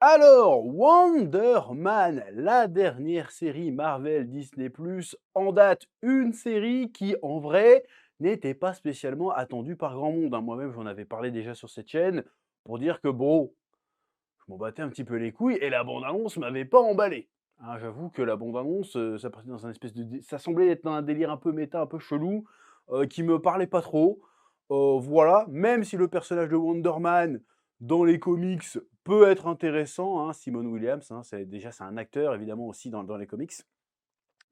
Alors, Wonder Man, la dernière série Marvel Disney+, en date, une série qui, en vrai, n'était pas spécialement attendue par grand monde, hein. Moi-même, j'en avais parlé déjà sur cette chaîne pour dire que bon, je m'en battais un petit peu les couilles et la bande-annonce m'avait pas emballé. Hein, j'avoue que la bande-annonce, ça partait dans un espèce de ça semblait être dans un délire un peu méta, un peu chelou, qui me parlait pas trop. Voilà, même si le personnage de Wonder Man dans les comics peut être intéressant, hein, Simon Williams, hein, c'est un acteur évidemment aussi dans les comics,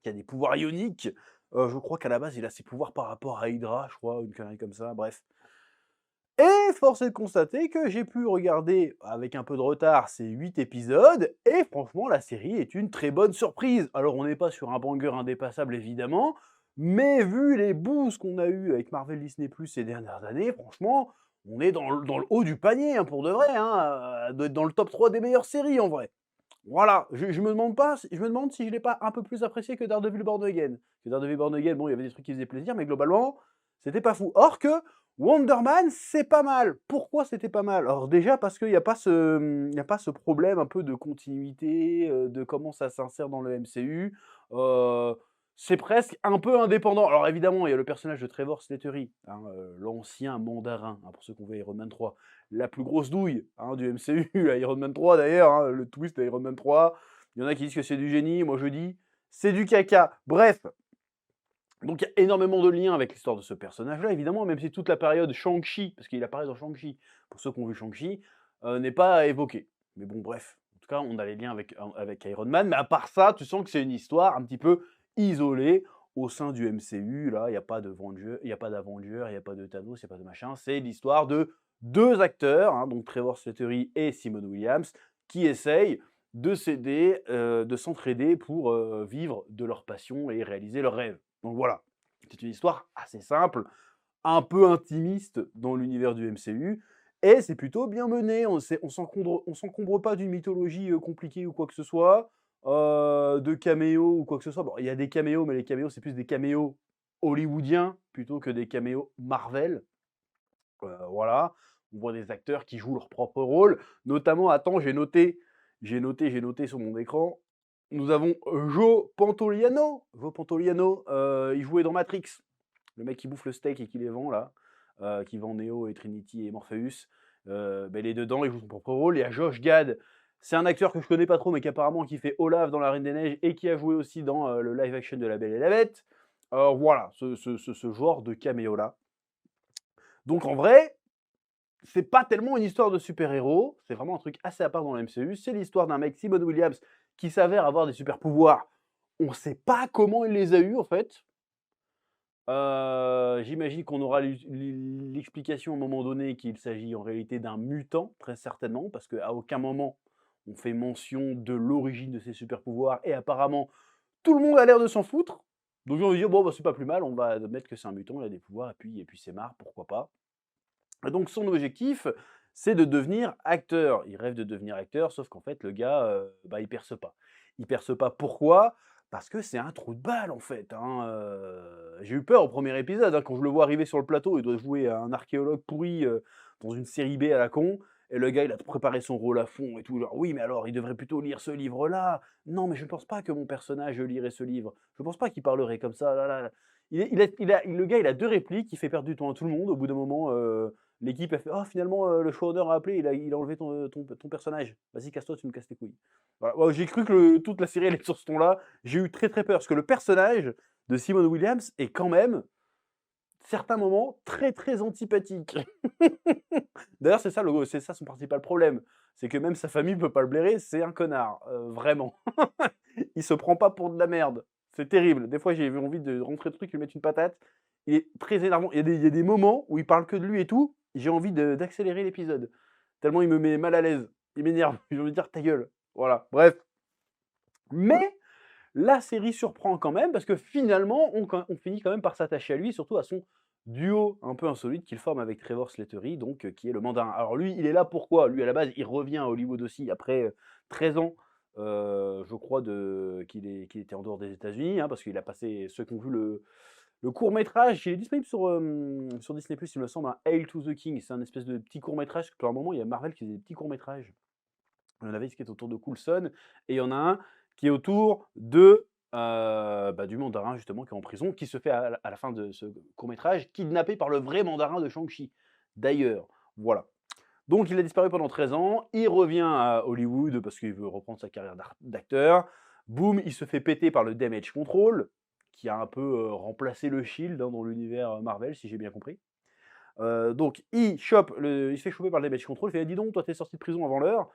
qui a des pouvoirs ioniques. Je crois qu'à la base, il a ses pouvoirs par rapport à Hydra, je crois, une connerie comme ça, bref. Et force est de constater que j'ai pu regarder avec un peu de retard ces 8 épisodes et franchement la série est une très bonne surprise. Alors on n'est pas sur un banger indépassable évidemment, mais vu les boosts qu'on a eu avec Marvel Disney+ ces dernières années, franchement, on est dans le haut du panier, hein, pour de vrai, hein, doit être dans le top 3 des meilleures séries en vrai. Voilà, je me demande pas si je me demande si je l'ai pas un peu plus apprécié que Daredevil Born Again. Que Daredevil Born Again, bon, il y avait des trucs qui faisaient plaisir, mais globalement, c'était pas fou. Or que Wonder Man, c'est pas mal. Pourquoi c'était pas mal? Alors déjà parce qu'il y a pas ce, il y a pas ce problème un peu de continuité, de comment ça s'insère dans le MCU. Heu, c'est presque un peu indépendant. Alors évidemment, il y a le personnage de Trevor Slattery, hein, l'ancien mandarin, hein, pour ceux qui ont vu Iron Man 3. La plus grosse douille, hein, du MCU, Iron Man 3 d'ailleurs, hein, le twist d'Iron Man 3. Il y en a qui disent que c'est du génie, moi je dis c'est du caca. Bref, donc il y a énormément de liens avec l'histoire de ce personnage-là, évidemment, même si toute la période Shang-Chi, parce qu'il apparaît dans Shang-Chi, pour ceux qui ont vu Shang-Chi, n'est pas évoquée. Mais bon, bref, en tout cas, on a les liens avec Iron Man, mais à part ça, tu sens que c'est une histoire un petit peu isolée au sein du MCU. Là, il y a pas de Avenger, il y a pas d'Avengers, il y a pas de Thanos, il y a pas de machin. C'est l'histoire de 2 acteurs, hein, donc Trevor Slattery et Simon Williams, qui essayent de s'aider, de s'entraider pour, vivre de leur passion et réaliser leurs rêves. Donc voilà, c'est une histoire assez simple, un peu intimiste dans l'univers du MCU et c'est plutôt bien mené. On s'encombre pas d'une mythologie, compliquée ou quoi que ce soit, de caméos ou quoi que ce soit. Bon, il y a des caméos, mais les caméos, c'est plus des caméos hollywoodiens plutôt que des caméos Marvel. Voilà, on voit des acteurs qui jouent leur propre rôle, notamment attends, j'ai noté sur mon écran, nous avons Joe Pantoliano. Joe Pantoliano, il jouait dans Matrix, le mec qui bouffe le steak et qui les vend là, qui vend Neo et Trinity et Morpheus, il est dedans, il joue son propre rôle. Il y a Josh Gad, c'est un acteur que je connais pas trop, mais qui apparemment qui fait Olaf dans La Reine des Neiges et qui a joué aussi dans, le live action de La Belle et la Bête. Voilà, ce genre de caméo là. Donc en vrai, c'est pas tellement une histoire de super-héros, c'est vraiment un truc assez à part dans le MCU. C'est l'histoire d'un mec, Simon Williams, qui s'avère avoir des super-pouvoirs. On sait pas comment il les a eus, en fait. J'imagine qu'on aura l'explication à un moment donné qu'il s'agit en réalité d'un mutant, très certainement, parce qu'à aucun moment on fait mention de l'origine de ses super-pouvoirs et apparemment tout le monde a l'air de s'en foutre. Donc ils vont dire: «Bon, bah, c'est pas plus mal, on va admettre que c'est un mutant, il a des pouvoirs et puis c'est marre, pourquoi pas?» Et donc son objectif, c'est de devenir acteur. Il rêve de devenir acteur, sauf qu'en fait, le gars, il perce pas. Il perce pas, pourquoi? Parce que c'est un trou de balle, en fait, hein, j'ai eu peur au premier épisode, hein, quand je le vois arriver sur le plateau, il doit jouer un archéologue pourri, dans une série B à la con et le gars, il a préparé son rôle à fond et tout, genre: «Oui, mais alors, il devrait plutôt lire ce livre-là. Non, mais je ne pense pas que mon personnage lirait ce livre. Je ne pense pas qu'il parlerait comme ça, là, là, là». Le gars, il a 2 répliques, il fait perdre du temps à tout le monde. Au bout d'un moment, l'équipe a fait: «Oh finalement, le showrunner a appelé, il a enlevé ton personnage. Vas-y casse-toi, tu me casses les couilles». Voilà, ouais, j'ai cru que toute la série allait être sur ce ton-là. J'ai eu très, très peur parce que le personnage de Simon Williams est quand même, certains moments, très, très antipathique. D'ailleurs, c'est ça son principal problème, c'est que même sa famille peut pas le blairer, c'est un connard, vraiment. Il se prend pas pour de la merde. C'est terrible. Des fois, j'ai eu envie de rentrer le truc, lui mettre une patate. Il est très énervant. Il y a des moments où il parle que de lui et tout, j'ai envie d'accélérer l'épisode. Tellement il me met mal à l'aise. Il m'énerve. J'ai envie de dire: «Ta gueule». Voilà, bref. Mais la série surprend quand même parce que finalement, on finit quand même par s'attacher à lui, surtout à son duo un peu insolite qu'il forme avec Trevor Slattery, donc qui est le mandarin. Alors lui, il est là pourquoi? Lui, à la base, il revient à Hollywood aussi après, 13 ans, je crois qu'il était en dehors des États-Unis, hein, parce qu'il a passé ceux qui ont vu le court-métrage, il est disponible sur Disney+, il me semble, un Hail to the King. C'est un espèce de petit court-métrage, parce qu'à un moment, il y a Marvel qui faisait des petits courts-métrages Il y en avait qui est autour de Coulson et il y en a un qui est autour de, du mandarin justement qui est en prison, qui se fait à la fin de ce court métrage kidnappé par le vrai mandarin de Shang-Chi, d'ailleurs. Voilà. Donc il a disparu pendant 13 ans, il revient à Hollywood parce qu'il veut reprendre sa carrière d'acteur. Boum, il se fait péter par le Damage Control, qui a un peu, remplacé le Shield, hein, dans l'univers, Marvel, si j'ai bien compris. Donc il se fait choper par le Damage Control, il fait: «Dis donc, toi, tu es sorti de prison avant l'heure,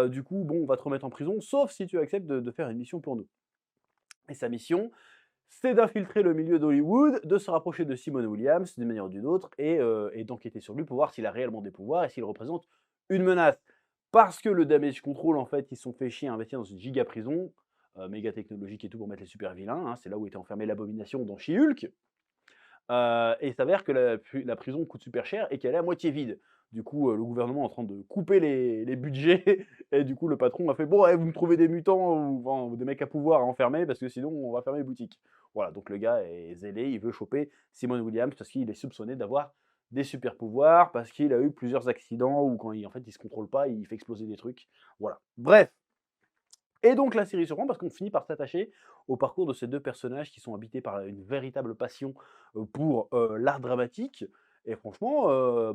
du coup, bon, on va te remettre en prison, sauf si tu acceptes de faire une mission pour nous». Et sa mission, c'est d'infiltrer le milieu d'Hollywood, de se rapprocher de Simone Williams d'une manière ou d'une autre et d'enquêter sur lui pour voir s'il a réellement des pouvoirs et s'il représente une menace. Parce que le Damage Control, en fait, ils se sont fait chier à investir dans une giga prison, méga technologique et tout pour mettre les super vilains, hein. C'est là où était enfermé l'Abomination dans She-Hulk. Et il s'avère que la prison coûte super cher et qu'elle est à moitié vide. Du coup, le gouvernement est en train de couper les budgets et du coup, le patron a fait: «Bon, vous me trouvez des mutants ou enfin, ou des mecs à pouvoir à enfermer parce que sinon on va fermer les boutiques». Voilà, donc le gars est zélé, il veut choper Simon Williams parce qu'il est soupçonné d'avoir des super pouvoirs, parce qu'il a eu plusieurs accidents où quand il en fait, il se contrôle pas, il fait exploser des trucs. Voilà. Bref, et donc la série se rend parce qu'on finit par s'attacher au parcours de ces 2 personnages qui sont habités par une véritable passion, pour, l'art dramatique et franchement,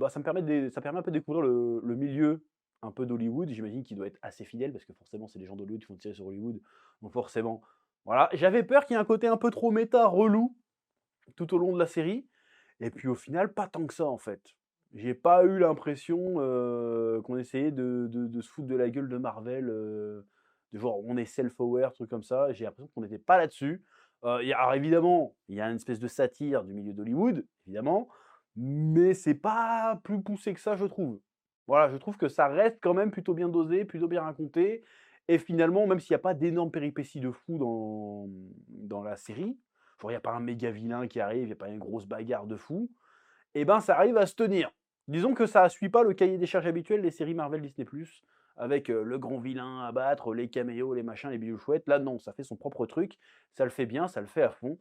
ça permet un peu de découvrir le milieu un peu d'Hollywood. J'imagine qu'il doit être assez fidèle parce que forcément c'est des gens d'Hollywood qui font une série sur Hollywood, donc forcément, voilà. J'avais peur qu'il y ait un côté un peu trop méta, relou, tout au long de la série et puis au final pas tant que ça en fait. J'ai pas eu l'impression, qu'on essayait de se foutre de la gueule de Marvel, de genre on est self-aware, truc comme ça. J'ai l'impression qu'on n'était pas là-dessus. Alors évidemment, il y a une espèce de satire du milieu d'Hollywood, évidemment, mais c'est pas plus poussé que ça, je trouve. Voilà, je trouve que ça reste quand même plutôt bien dosé, plutôt bien raconté et finalement, même s'il y a pas d'énormes péripéties de fou dans la série, genre il y a pas un méga vilain qui arrive, il y a pas une grosse bagarre de fou, et ben, ça arrive à se tenir. Disons que ça suit pas le cahier des charges habituel des séries Marvel Disney+, avec, le grand vilain à battre, les caméos, les machins, les bijoux chouettes. Là, non, ça fait son propre truc, ça le fait bien, ça le fait à fond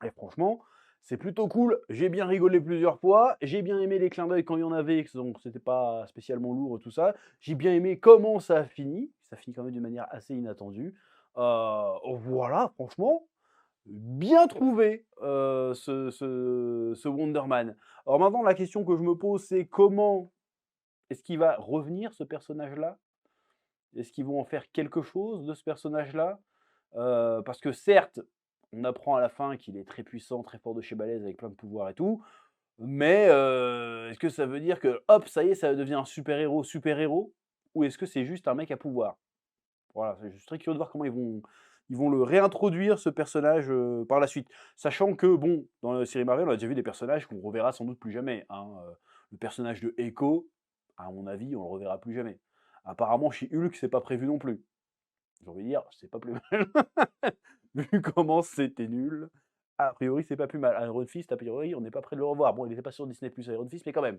et franchement, c'est plutôt cool. J'ai bien rigolé plusieurs fois, j'ai bien aimé les clins d'œil quand il y en avait, donc c'était pas spécialement lourd, tout ça. J'ai bien aimé comment ça finit quand même d'une manière assez inattendue. Voilà, franchement, bien trouvé, ce Wonder Man. Alors maintenant, la question que je me pose, c'est comment est-ce qu'il va revenir ce personnage-là? Est-ce qu'ils vont en faire quelque chose de ce personnage-là? Parce que certes, on apprend à la fin qu'il est très puissant, très fort de chez balèze avec plein de pouvoirs et tout, mais est-ce que ça veut dire que hop, ça y est, ça devient un super héros? Ou est-ce que c'est juste un mec à pouvoir? Voilà, je suis très curieux de voir comment ils vont le réintroduire ce personnage, par la suite. Sachant que bon, dans la série Marvel, on a déjà vu des personnages qu'on reverra sans doute plus jamais, hein, le personnage de Echo, à mon avis, on le reverra plus jamais. Apparemment chez Hulk, c'est pas prévu non plus. J'ai envie de dire, c'est pas plus mal. Vu comment c'était nul, a priori, c'est pas plus mal. Iron Fist, a priori, on n'est pas prêt de le revoir. Bon, il était pas sur Disney+ Iron Fist, mais quand même.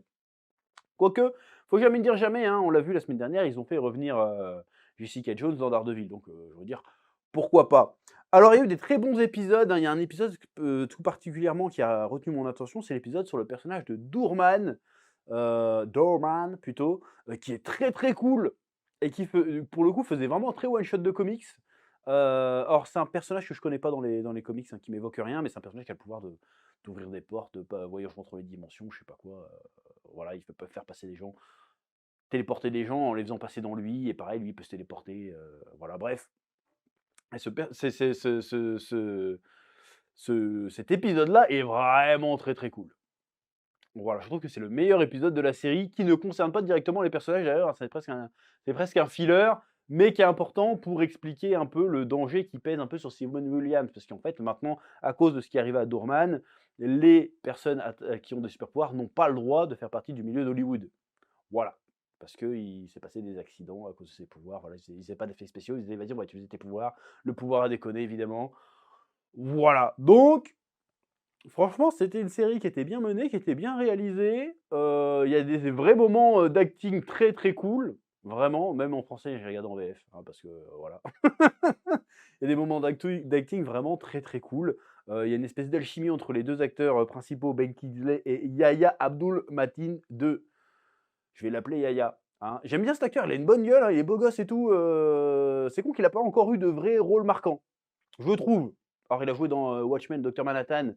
Quoique, faut jamais dire jamais, hein, on l'a vu la semaine dernière, ils ont fait revenir, Jessica Jones dans Daredevil, donc je veux dire, pourquoi pas? Alors il y a eu des très bons épisodes, hein, il y a un épisode tout particulièrement qui a retenu mon attention, c'est l'épisode sur le personnage de Doorman plutôt, qui est très, très cool et qui pour le coup, faisait vraiment très one shot de comics. Alors c'est un personnage que je connais pas dans les comics, hein, qui m'évoque rien, mais c'est un personnage qui a le pouvoir d'ouvrir des portes, de voyage entre les dimensions, je sais pas quoi, voilà, il peut faire passer des gens, téléporter des gens en les faisant passer dans lui et pareil, lui, il peut se téléporter, voilà, bref. Et ce per c'est cet épisode-là est vraiment très, très cool. Voilà, je trouve que c'est le meilleur épisode de la série qui ne concerne pas directement les personnages d'ailleurs, hein, c'est presque un filler, mais qui est important pour expliquer un peu le danger qui pèse un peu sur Simone Williams. Parce qu'en fait, maintenant, à cause de ce qui est arrivé à Doorman, les personnes qui ont des super pouvoirs n'ont pas le droit de faire partie du milieu d'Hollywood. Voilà. Parce qu'il s'est passé des accidents à cause de ses pouvoirs. Voilà, ils n'avaient pas d'effets spéciaux. Ils disaient, vas-y, on va utiliser tes pouvoirs. Le pouvoir a déconné, évidemment. Voilà. Donc, franchement, c'était une série qui était bien menée, qui était bien réalisée. Il y a des vrais moments d'acting très très cool. Vraiment, même en français, j'ai regardé en VF, hein, parce que voilà. Il y a des moments d'acting vraiment très très cool. Il y a une espèce d'alchimie entre les deux acteurs principaux, Ben Kingsley et Yahya Abdul Mateen II. Je vais l'appeler Yaya. hein. J'aime bien cet acteur, il a une bonne gueule, hein, il est beau gosse et tout, c'est con qu'il a pas encore eu de vrai rôle marquant, je trouve. Alors il a joué dans, Watchmen, Docteur Manhattan.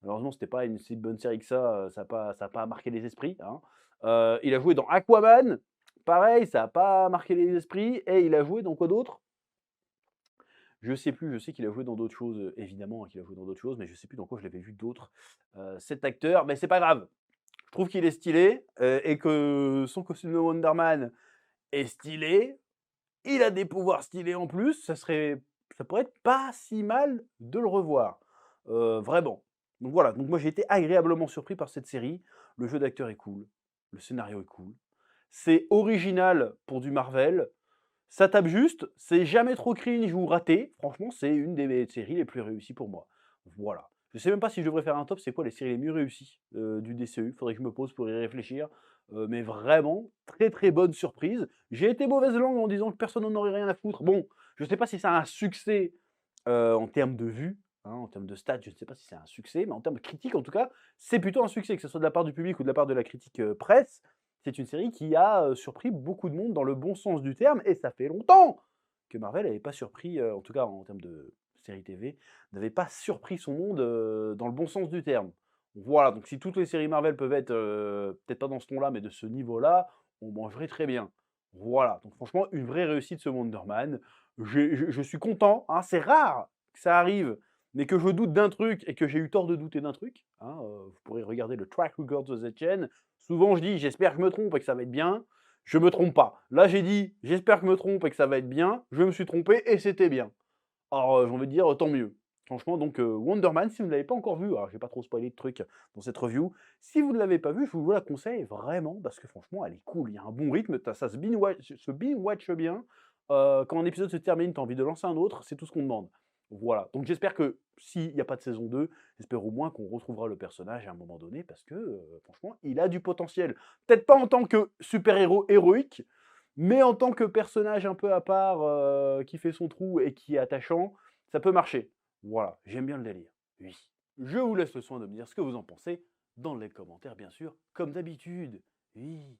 Malheureusement, c'était pas une si bonne série que ça a pas marqué les esprits, hein. Il a joué dans Aquaman, pareil, ça a pas marqué les esprits et il a joué dans quoi d'autre? Je sais plus, je sais qu'il a joué dans d'autres choses, évidemment, hein, qu'il a joué dans d'autres choses, mais je sais plus dans quoi je l'avais vu d'autre, cet acteur, mais c'est pas grave. Je trouve qu'il est stylé, et que son costume de Wonder Man est stylé. Il a des pouvoirs stylés en plus, ça pourrait être pas si mal de le revoir, vraiment. Donc voilà, donc moi j'ai été agréablement surpris par cette série. Le jeu d'acteur est cool, le scénario est cool, c'est original pour du Marvel, ça tape juste, c'est jamais trop cringe ou raté. Franchement, c'est une des séries les plus réussies pour moi. Voilà. Je sais même pas si je devrais faire un top, c'est quoi les séries les mieux réussies, du DCU? Faudrait que je me pose pour y réfléchir, mais vraiment très, très bonne surprise. J'ai été mauvaise langue en disant que personne n'en aurait rien à foutre. Bon, je sais pas si ça a un succès, en termes de vues, hein, en termes de stats, je ne sais pas si c'est un succès, mais en termes de critique, en tout cas, c'est plutôt un succès, que ce soit de la part du public ou de la part de la critique, presse. C'est une série qui a, surpris beaucoup de monde dans le bon sens du terme et ça fait longtemps que Marvel n'avait pas surpris, en tout cas en termes de série TV, n'avait pas surpris son monde, dans le bon sens du terme. Voilà, donc si toutes les séries Marvel peuvent être, peut-être pas dans ce ton-là, mais de ce niveau-là, on mangerait très bien. Voilà, donc franchement une vraie réussite ce Wonder Man. Je suis content, hein, c'est rare que ça arrive, mais que je doute d'un truc et que j'ai eu tort de douter d'un truc, hein, vous pourrez regarder le track record de cette chaîne. Souvent je dis: «J'espère que je me trompe et que ça va être bien». Je me trompe pas. Là j'ai dit: «J'espère que je me trompe et que ça va être bien». Je me suis trompé et c'était bien. Alors, j'ai envie de dire, tant mieux. Franchement donc Wonder Man, si vous ne l'avez pas encore vu, alors je vais pas trop spoiler de trucs dans cette review. Si vous ne l'avez pas vu, je vous la conseille vraiment parce que franchement elle est cool. Il y a un bon rythme, ça se binge watch bien. Quand un épisode se termine, tu as envie de lancer un autre, c'est tout ce qu'on demande. Voilà, donc j'espère que s'il n'y a pas de saison 2, j'espère au moins qu'on retrouvera le personnage à un moment donné parce que, franchement, il a du potentiel. Peut-être pas en tant que super-héros héroïque, mais en tant que personnage un peu à part, qui fait son trou et qui est attachant, ça peut marcher. Voilà, j'aime bien le délire. Oui. Je vous laisse le soin de me dire ce que vous en pensez dans les commentaires, bien sûr, comme d'habitude. Oui.